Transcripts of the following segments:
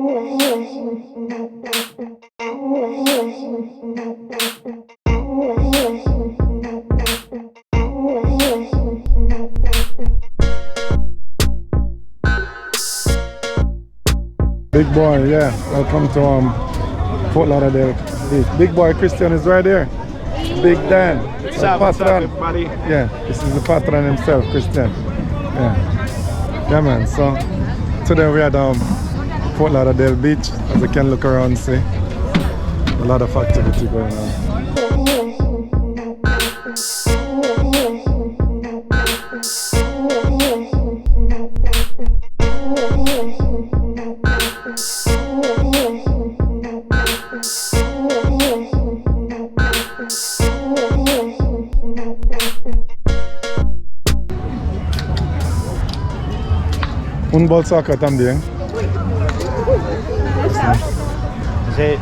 Big boy, yeah. Welcome to Fort Lauderdale Beach. Big boy Christian is right there. Big Dan. What's up, everybody? Yeah, this is the patron himself, Christian. Yeah. Yeah, man. So today we are at Fort Lauderdale Beach. As you can look around, see a lot of activity going on. Un ball soccer también. Sí.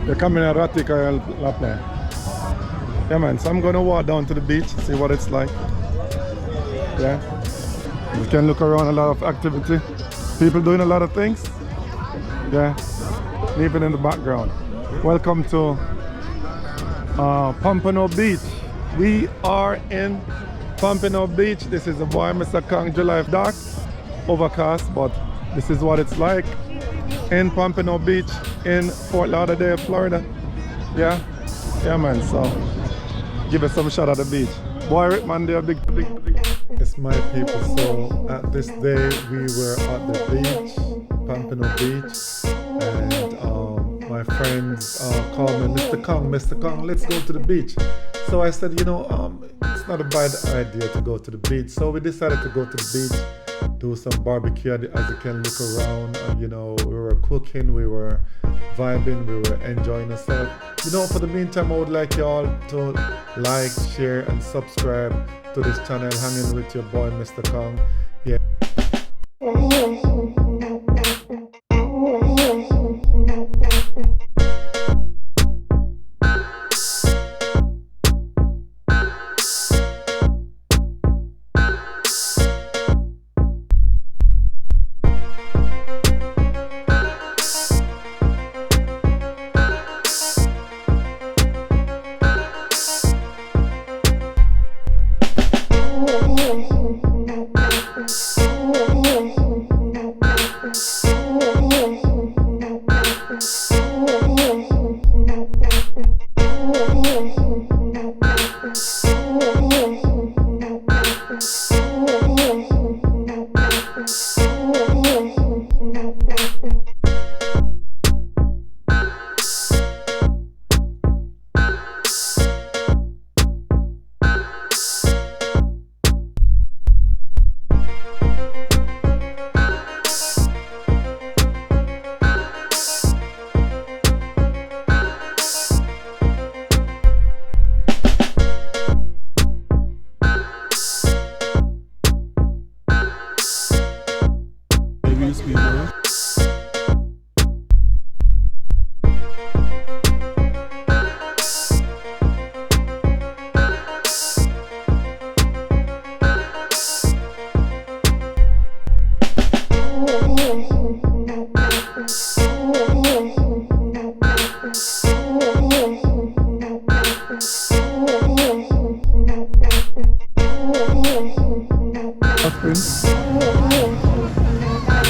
You're coming at Ratica La Playa. Yeah, man. So I'm gonna walk down to the beach, see what it's like. Yeah. You can look around, a lot of activity. People doing a lot of things. Yeah. Even in the background. Welcome to Pompano Beach. We are in Pompano Beach. This is the boy Mr. Kong, July dark, overcast, but this is what it's like in Pompano Beach in Fort Lauderdale, Florida. Yeah, yeah, man. So give us some shot at the beach. Boy, Rickman, they're big. It's my people. So at this day we were at the beach, Pompano Beach, and my friends called me, Mr. Kong, let's go to the beach. So I said, you know, it's not a bad idea to go to the beach. So we decided to go to the beach, do some barbecue. As you can look around, you know, we were cooking, we were vibing, we were enjoying ourselves. You know, for the meantime, I would like y'all to like, share, and subscribe to this channel, hanging with your boy, Mr. Kong. Yeah.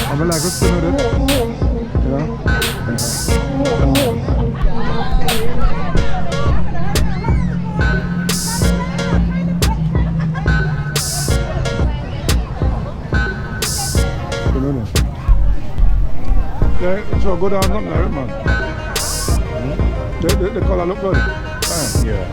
I'm like, what's the with it? You know? Yeah, so go down something like that, man. The color look good. Yeah.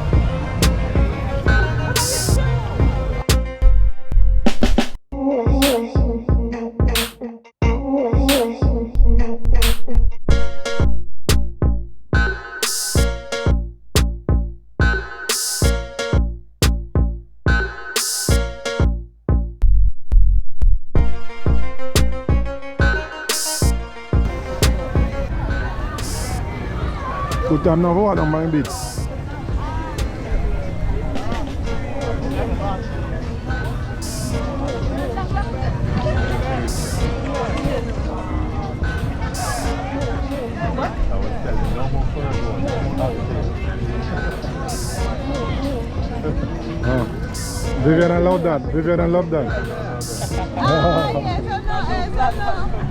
Good time now for what on my beach. Vivian, I love that. Vivian, I love that. Ay, eso no.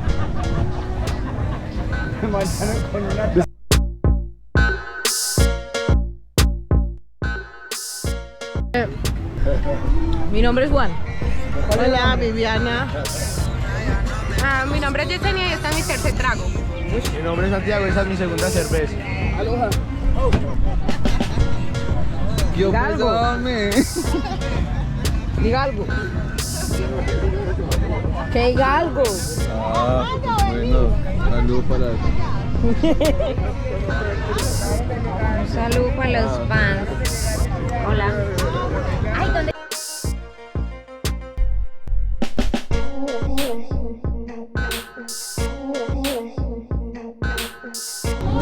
Mi nombre es Juan. Hola, Viviana. Mi nombre es Yesenia y este es mi tercer trago. Mi nombre es Santiago, esa es mi segunda cerveza. Aloha. Yo Diga algo. perdóname. Diga algo. Que diga algo. Ah, bueno, salud para Un saludo para los fans. Hola. Ay, ¿dónde?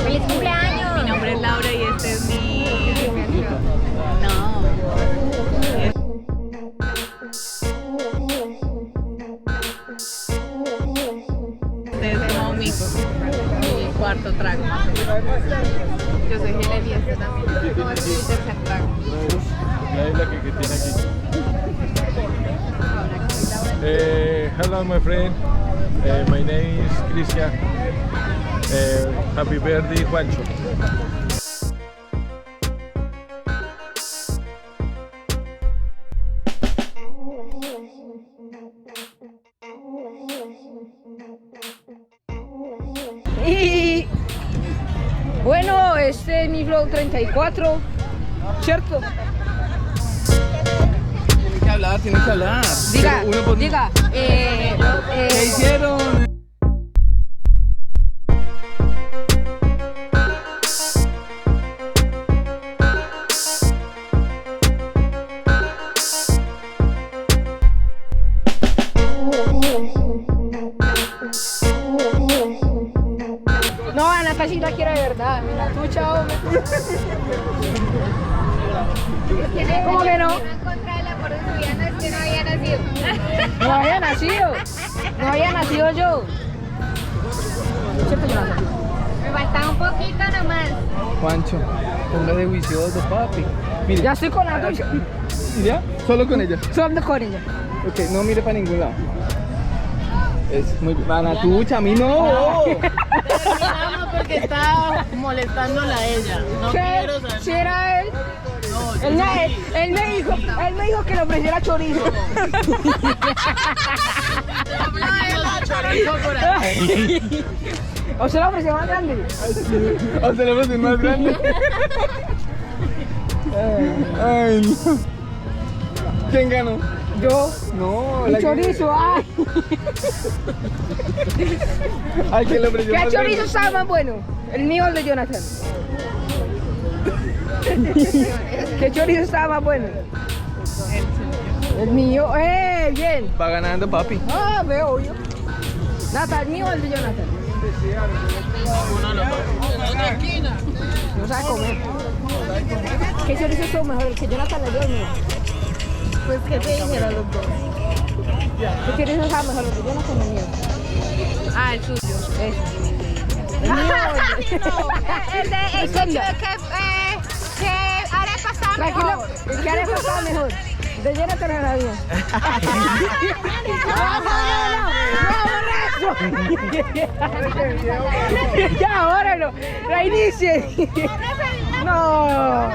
¡Feliz cumpleaños! Mi nombre es Laura y este es mi... No. Este es como mi cuarto trago. Yo soy Helen y este también. Este es mi tercer trago. Es la que tiene aquí. Hello, my friend. My name is Cristian. Happy birthday, Juancho. Y bueno, este es mi vlog 34, ¿cierto? Tiene que hablar. Diga, Uno por- diga. ¿Qué hicieron? No, Ana sí la quiero de verdad. Mira, tú, chao. ¿Cómo que no? Que no había nacido. No había nacido. No había nacido yo. ¿Cierto, Jonathan? Me faltaba un poquito nomás. Juancho, ponga de juicioso, papi. Mire, Ya estoy con la tuya. ¿ya? Solo con ella. Solo con ella. Ok, no mire para ningún lado. Es muy... Manatucha, a mí no. Terminamos porque está molestándola a ella. No quiero ¿Qué? saber. ¿Si era él? Él me dijo que le ofreciera chorizo. ¿O se lo ofreció más grande? O se lo más grande. Ay, no. ¿Quién ganó? Yo. No, El chorizo, ay. Ay, ¿quién le ofreció ¿Qué más chorizo grande? estaba más bueno? ¿El mío o el de Jonathan? ¿Qué chorizo estaba más bueno? El mío, bien. Va ganando, papi. Ah, veo yo. Nata, ¿el mío o el de Jonathan? No sabe comer. ¿Qué chorizo estuvo mejor? ¿El que Jonathan le dio o el mío? Pues que te dijeron los dos. ¿Qué chorizo estaba mejor? ¿El de Jonathan o el mío? Ah, el suyo. El mío El suyo que arepa está Tranquilo, mejor. el que arepa estaba mejor. De Jonathan era bien. No, ya, ahora no. Reinicie. No.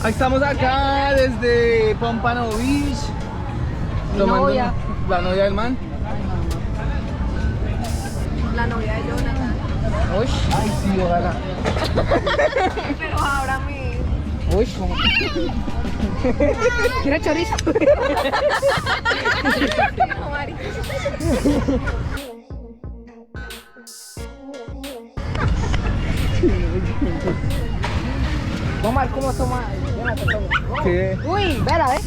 Estamos acá desde Pompano Beach. Tomando novia. La novia del man. La novia de Jonathan. Uy, Ay, sí, ojalá. Pero ahora mi... uy. ¿Quiere chorizo? No, Mari. Vamos a ver cómo toma. Jonathan, toma. ¿Qué? Uy, vela, ¿ves?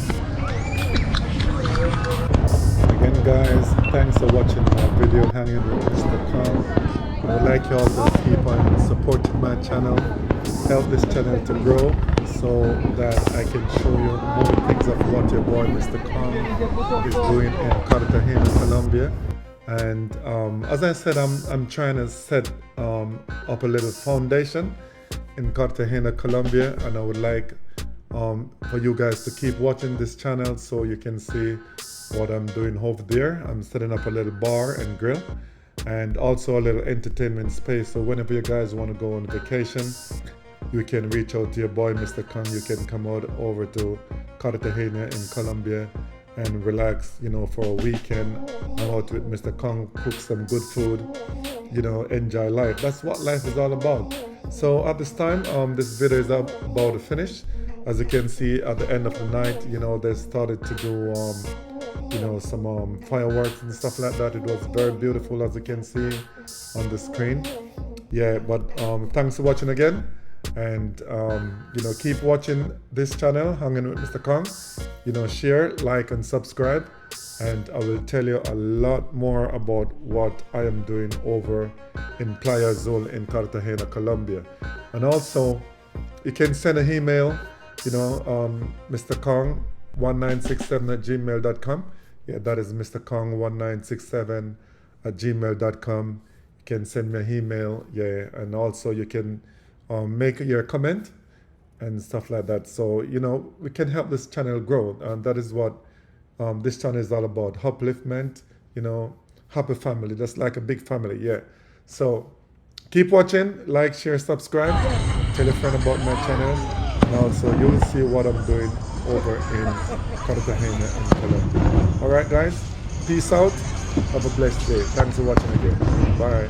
Again, guys, thanks for watching my video hanging with Mr. Kong. I would like you all to keep on supporting my channel, help this channel to grow so that I can show you more things of what your boy Mr. Kong is doing in Cartagena, Colombia. And as I said, I'm trying to set up a little foundation in Cartagena, Colombia, and I would like for you guys to keep watching this channel so you can see what I'm doing over there. I'm setting up a little bar and grill and also a little entertainment space, so whenever you guys want to go on vacation, you can reach out to your boy Mr. Kong. You can come out over to Cartagena in Colombia and relax, you know, for a weekend. I'm out with Mr. Kong, cook some good food, you know, enjoy life. That's what life is all about. So at this time, this video is about to finish. As you can see, at the end of the night, you know, they started to do you know, some fireworks and stuff like that. It was very beautiful, as you can see on the screen. Yeah, but thanks for watching again, and you know, keep watching this channel, Hanging with Mr. Kong. You know, share, like, and subscribe, and I will tell you a lot more about what I am doing over in Playa Azul in Cartagena, Colombia. And also, you can send an email, you know, Mr. Kong 1967@gmail.com. Yeah, that is Mr. Kong 1967@gmail.com. You can send me an email, yeah, and also you can make your comment and stuff like that. So, you know, we can help this channel grow, and that is what this channel is all about. Upliftment, you know, happy family. That's like a big family, yeah. So keep watching, like, share, subscribe, tell a friend about my channel, and also you'll see what I'm doing over in Cartagena in Colombia. All right, guys, peace out. Have a blessed day. Thanks for watching again. Bye.